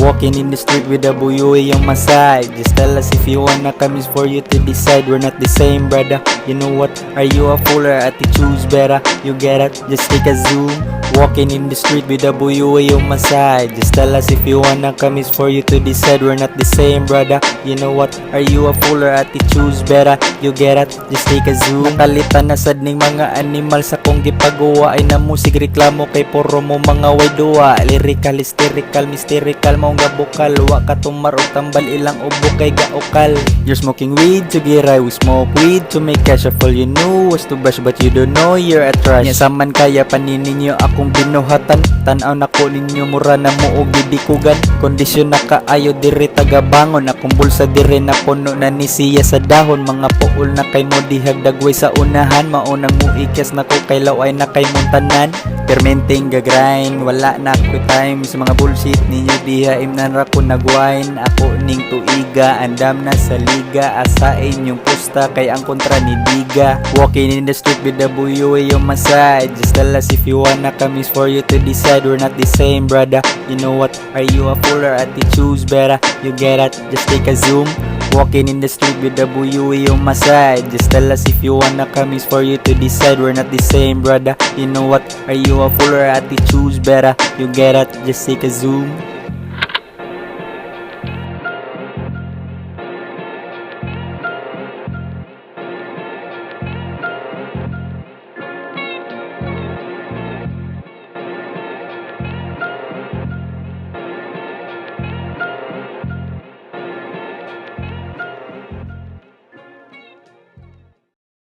Walking in the street with a buyoy on my side. Just tell us if you wanna come, it's for you to decide. We're not the same, brother. You know what? Are you a fool or attitude's better? You get it? Just take a zoom. Walking in the street with a buyoy on my side. Just tell us if you wanna come, it's for you to decide. We're not the same, brother. You know what? Are you a fool or attitude's better? You get it? Just take a zoom. Nakalitan na sad ning mga animal sa kong gipagawa ay na musig reklamo kay puro mo mga way duwa. Lyrical, hysterical, mystical mao nga bukal. Wa ka tumar og tambal ilang ubo kay gaukal. You're smoking weed to get high, we smoke weed to make cash. All you know was to brush but you don't know you're a trash. Nya saman kaya panin ninyo akong binuhatan. Tan-aw na ko ninyo mura na mo og gibikugan. Kondisyon na kaayo diri tagabangon. Akong bulsa diri na puno na ni siya sa dahon. Mga puol na kay mo dihag dagway sa unahan. Maunang mo ikas na ko kay laway na kay muntanan. Permenting gagrind, wala na ko time sa mga bullshit ninyo diha. Imnan ra ko nagwine. Ako ning tuiga, andam na sa liga. Asain yung pusta kay ang kontra ni Diga. Walking in the street with the buyoy on my side. Just tell us if you wanna come, it's for you to decide. We're not the same, brother. You know what? Are you a fool or attitude's better? You get it? Just take a zoom. Walking in the street with the buyoy on my side. Just tell us if you wanna come, it's for you to decide. We're not the same, brother. You know what? Are you a fool or attitude's better? You get it? Just take a zoom.